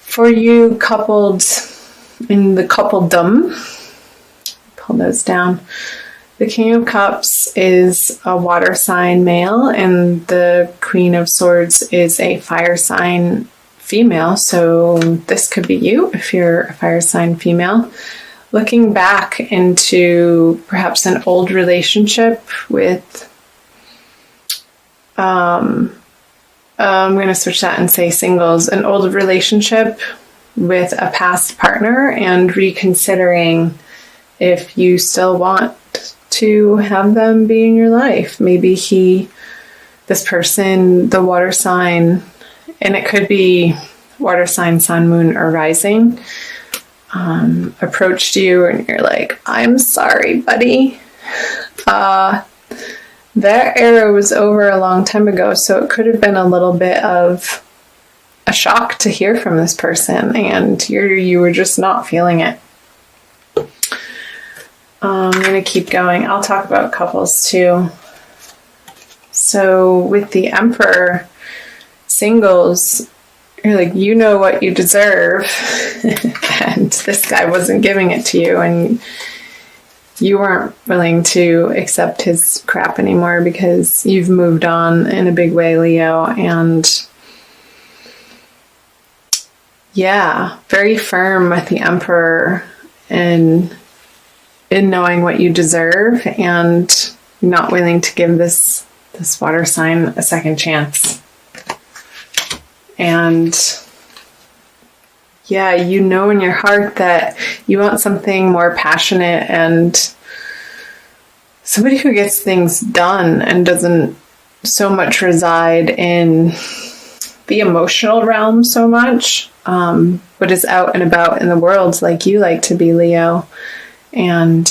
For you coupled in the coupledom, pull those down. The King of Cups is a water sign male, and the Queen of Swords is a fire sign female. So this could be you if you're a fire sign female. Looking back into perhaps an old relationship with, I'm going to switch that and say singles, an old relationship with a past partner, and reconsidering if you still want to have them be in your life. Maybe this person, the water sign, and it could be water sign, sun, moon, or rising, approached you and you're like, I'm sorry, buddy. That era was over a long time ago, so it could have been a little bit of a shock to hear from this person, and you were just not feeling it. I'm going to keep going. I'll talk about couples too. So with the Emperor, singles, you're like, you know what you deserve, and this guy wasn't giving it to you, and you weren't willing to accept his crap anymore because you've moved on in a big way, Leo. And yeah, very firm with the Emperor in knowing what you deserve and not willing to give this water sign a second chance. And yeah, you know in your heart that you want something more passionate and somebody who gets things done and doesn't so much reside in the emotional realm so much, but is out and about in the world like you like to be, Leo. And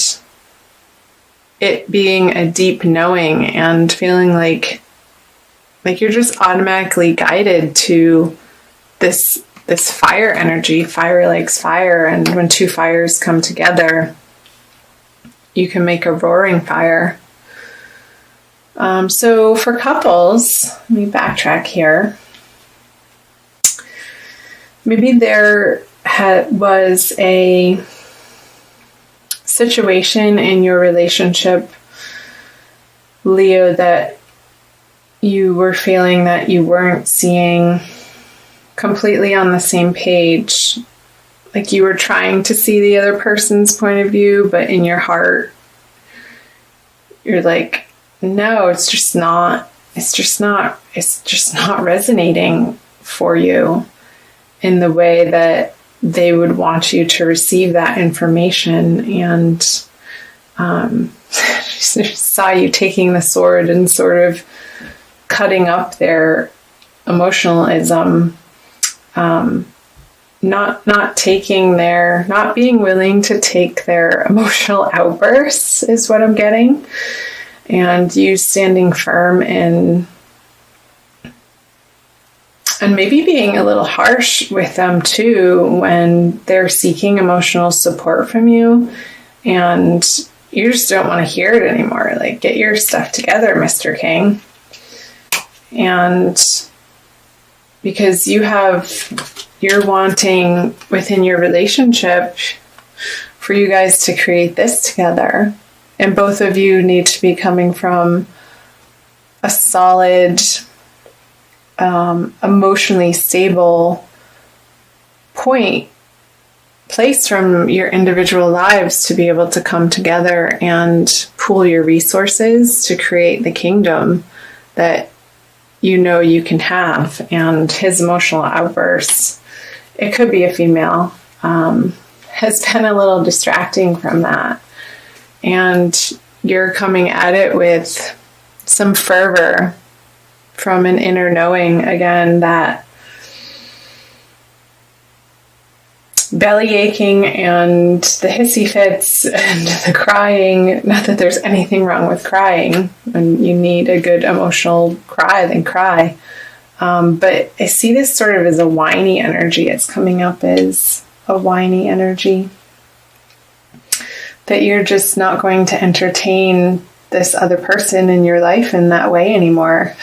it being a deep knowing and feeling like you're just automatically guided to this fire energy. Fire likes fire, and when two fires come together, you can make a roaring fire. So for couples, let me backtrack here. Maybe there was a situation in your relationship, Leo, that you were feeling that you weren't seeing completely on the same page. Like you were trying to see the other person's point of view, but in your heart, you're like, no, it's just not resonating for you in the way that they would want you to receive that information. And just saw you taking the sword and sort of cutting up their emotionalism, not being willing to take their emotional outbursts is what I'm getting. And you standing firm and maybe being a little harsh with them too when they're seeking emotional support from you, and you just don't want to hear it anymore. Like, get your stuff together, Mr. King. And because you're wanting within your relationship for you guys to create this together, and both of you need to be coming from a solid, emotionally stable place from your individual lives to be able to come together and pool your resources to create the kingdom that you know you can have. And his emotional outbursts, it could be a female, has been a little distracting from that. And you're coming at it with some fervor from an inner knowing, again, that belly aching and the hissy fits and the crying, not that there's anything wrong with crying, and you need a good emotional cry, then cry. But I see this sort of as a whiny energy. It's coming up as a whiny energy. That you're just not going to entertain this other person in your life in that way anymore.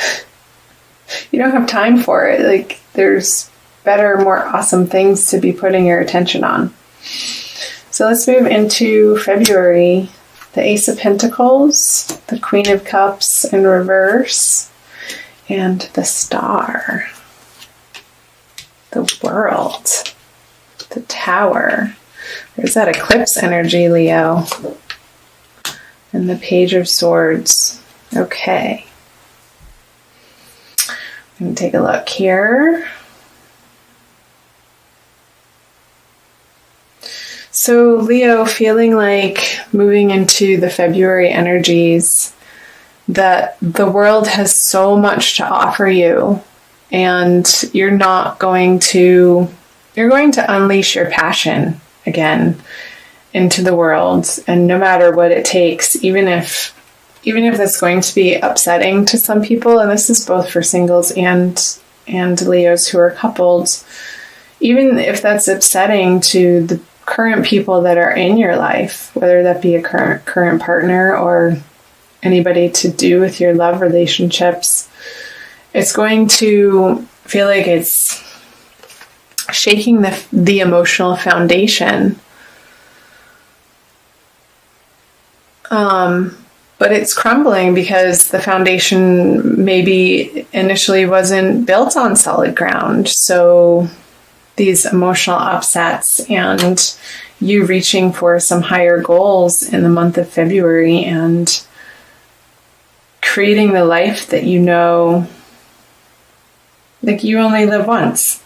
You don't have time for it. Like, there's better, more awesome things to be putting your attention on. So let's move into February. The Ace of Pentacles, the Queen of Cups in reverse, and the Star, the World, the Tower. There's that eclipse energy, Leo. And the Page of Swords. Okay. I'm going to take a look here. So Leo, feeling like moving into the February energies, that the world has so much to offer you, and you're going to unleash your passion again into the world, and no matter what it takes, even if that's going to be upsetting to some people, and this is both for singles and Leos who are coupled, even if that's upsetting to the current people that are in your life, whether that be a current partner or anybody to do with your love relationships, it's going to feel like it's shaking the emotional foundation. But it's crumbling because the foundation maybe initially wasn't built on solid ground. So these emotional upsets and you reaching for some higher goals in the month of February and creating the life that you know, like you only live once.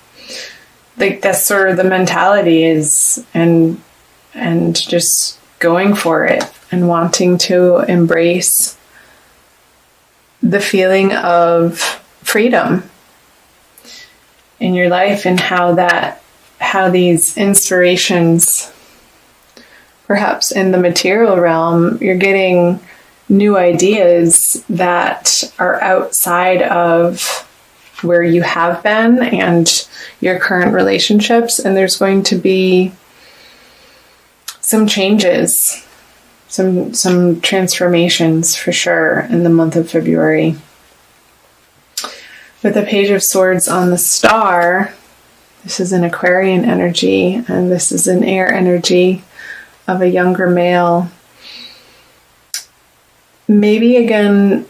Like that's sort of the mentality is, and just going for it and wanting to embrace the feeling of freedom in your life, and how these inspirations, perhaps in the material realm, you're getting new ideas that are outside of where you have been and your current relationships, and there's going to be some changes, some transformations for sure in the month of February. With the Page of Swords on the Star, this is an Aquarian energy, and this is an air energy of a younger male. Maybe again,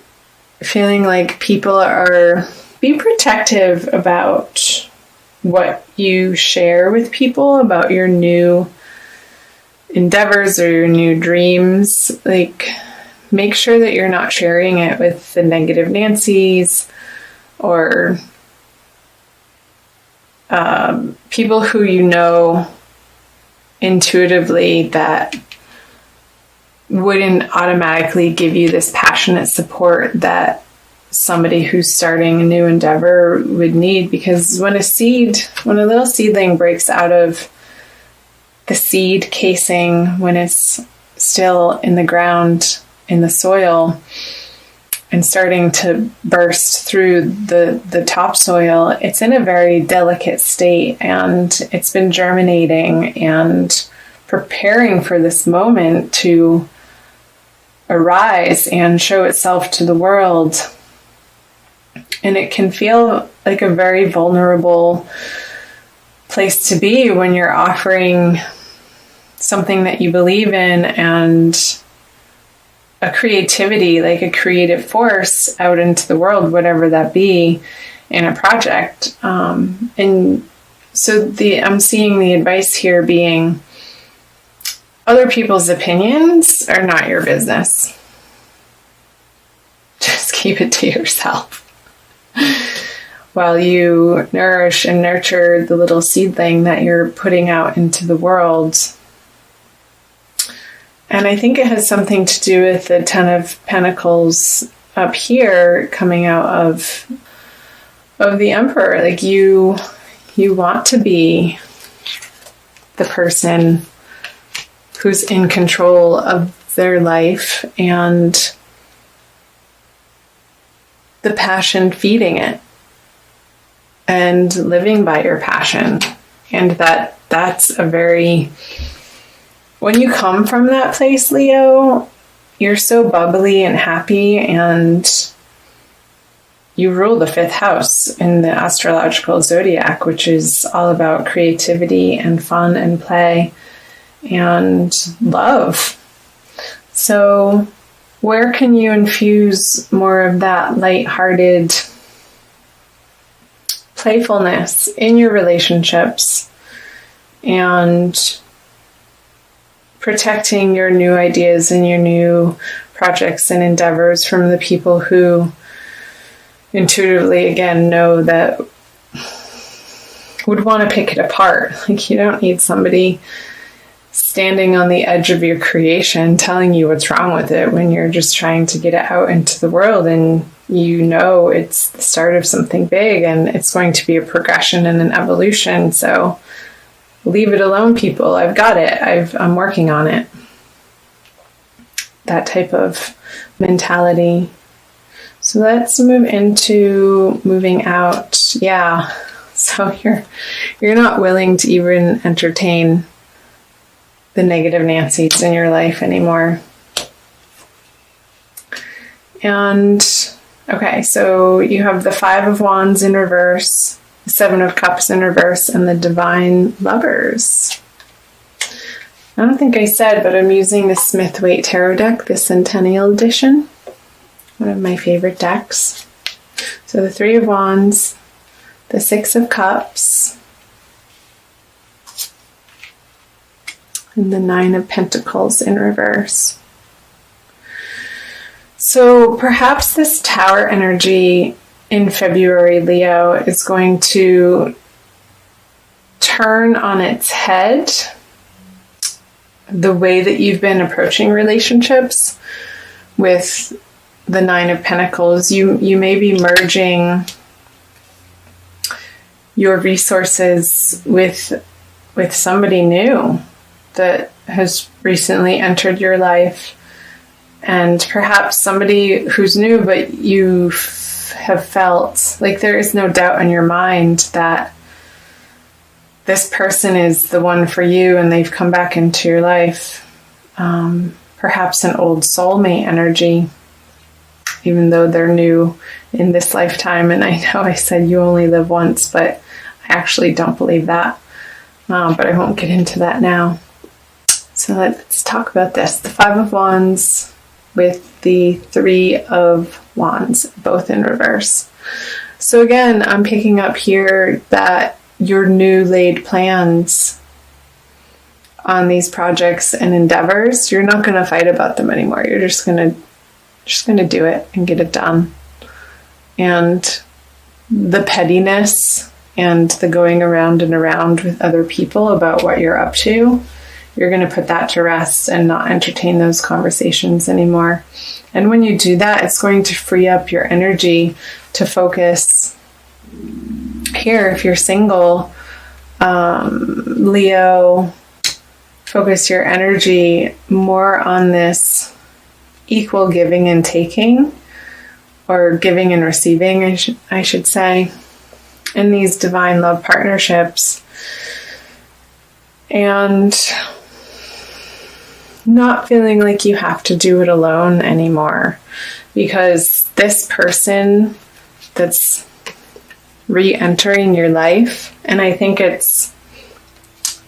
feeling like people be protective about what you share with people, about your new endeavors or your new dreams. Like, make sure that you're not sharing it with the negative Nancys or people who you know intuitively that wouldn't automatically give you this passionate support that somebody who's starting a new endeavor would need. Because when a little seedling breaks out of the seed casing, when it's still in the ground, in the soil, and starting to burst through the topsoil, it's in a very delicate state, and it's been germinating and preparing for this moment to arise and show itself to the world. And it can feel like a very vulnerable place to be when you're offering something that you believe in and a creativity, like a creative force out into the world, whatever that be, in a project. And so I'm seeing the advice here being, other people's opinions are not your business. Just keep it to yourself. While you nourish and nurture the little seedling that you're putting out into the world. And I think it has something to do with the Ten of Pentacles up here coming out of the Emperor. Like you want to be the person who's in control of their life and the passion feeding it and living by your passion. And that's a very... When you come from that place, Leo, you're so bubbly and happy, and you rule the 5th house in the astrological zodiac, which is all about creativity and fun and play and love. So where can you infuse more of that lighthearted playfulness in your relationships and protecting your new ideas and your new projects and endeavors from the people who intuitively, again, know that would want to pick it apart? Like, you don't need somebody standing on the edge of your creation telling you what's wrong with it when you're just trying to get it out into the world, and you know it's the start of something big and it's going to be a progression and an evolution. So leave it alone, people. I've got it. I'm working on it. That type of mentality. So let's move into moving out. Yeah. So you're not willing to even entertain the negative Nancys in your life anymore. And okay, so you have the 5 of Wands in reverse, the 7 of Cups in reverse, and the Divine Lovers. I don't think I said, but I'm using the Smith-Waite Tarot deck, the Centennial Edition, one of my favorite decks. So the 3 of Wands, the 6 of Cups, and the 9 of Pentacles in reverse. So perhaps this Tower energy in February, Leo, is going to turn on its head the way that you've been approaching relationships with the 9 of Pentacles. You may be merging your resources with somebody new that has recently entered your life, and perhaps somebody who's new, but you have felt like there is no doubt in your mind that this person is the one for you and they've come back into your life. Perhaps an old soulmate energy, even though they're new in this lifetime. And I know I said you only live once, but I actually don't believe that. But I won't get into that now. So let's talk about this. The 5 of Wands with the 3 of Wands, both in reverse. So again, I'm picking up here that your new laid plans on these projects and endeavors, you're not going to fight about them anymore. You're just going to do it and get it done. And the pettiness and the going around and around with other people about what you're up to, you're going to put that to rest and not entertain those conversations anymore. And when you do that, it's going to free up your energy to focus here. If you're single, Leo, focus your energy more on this equal giving and taking, or giving and receiving, I should say, in these divine love partnerships. And not feeling like you have to do it alone anymore, because this person that's re-entering your life, and I think it's,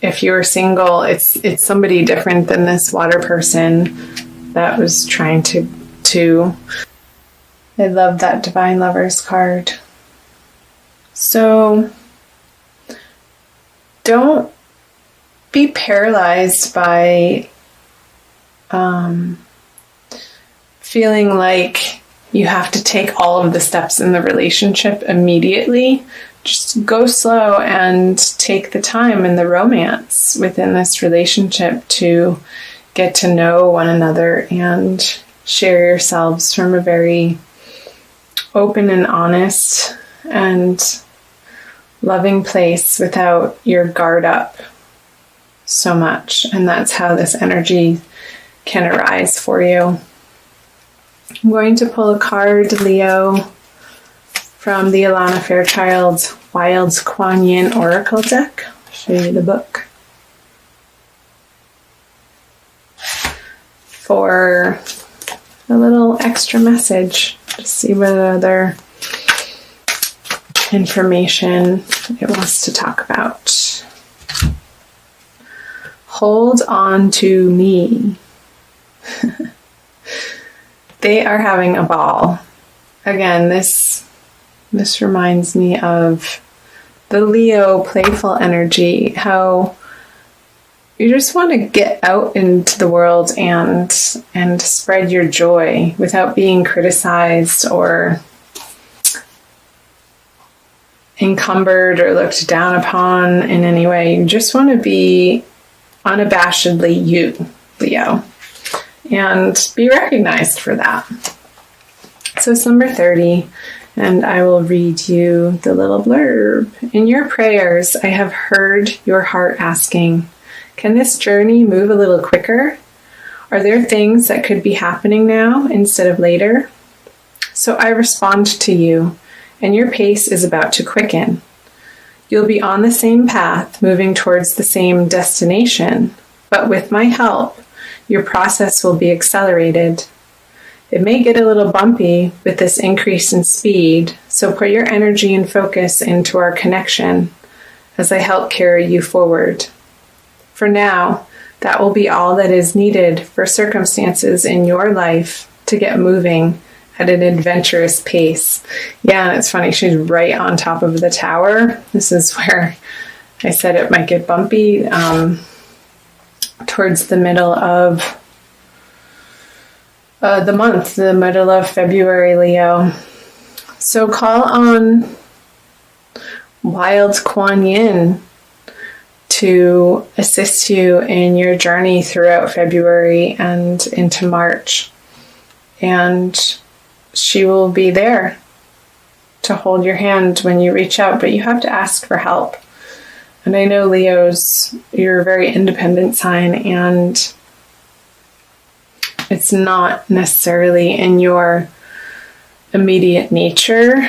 if you're single, it's somebody different than this water person that was trying to I love that Divine Lovers card. So don't be paralyzed by feeling like you have to take all of the steps in the relationship immediately. Just go slow and take the time and the romance within this relationship to get to know one another and share yourselves from a very open and honest and loving place without your guard up so much. And that's how this energy can arise for you. I'm going to pull a card, Leo, from the Alana Fairchild Wild's Kuan Yin Oracle deck. I'll show you the book. For a little extra message. Just see what other information it wants to talk about. Hold on to me. They are having a ball. Again, this reminds me of the Leo playful energy, how you just want to get out into the world and spread your joy without being criticized or encumbered or looked down upon in any way. You just want to be unabashedly you, Leo, and be recognized for that. So it's number 30, and I will read you the little blurb. In your prayers, I have heard your heart asking, can this journey move a little quicker? Are there things that could be happening now instead of later? So I respond to you, and your pace is about to quicken. You'll be on the same path, moving towards the same destination, but with my help, your process will be accelerated. It may get a little bumpy with this increase in speed, so put your energy and focus into our connection as I help carry you forward. For now, that will be all that is needed for circumstances in your life to get moving at an adventurous pace. Yeah, and it's funny, she's right on top of the tower. This is where I said it might get bumpy, towards the middle of the month, the middle of February, Leo. So call on Wild Kuan Yin to assist you in your journey throughout February and into March. And she will be there to hold your hand when you reach out, but you have to ask for help. And I know, Leos, you're a very independent sign, and it's not necessarily in your immediate nature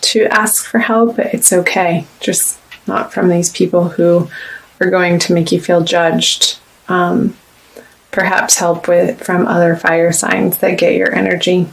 to ask for help, but it's okay. Just not from these people who are going to make you feel judged. Perhaps help from other fire signs that get your energy.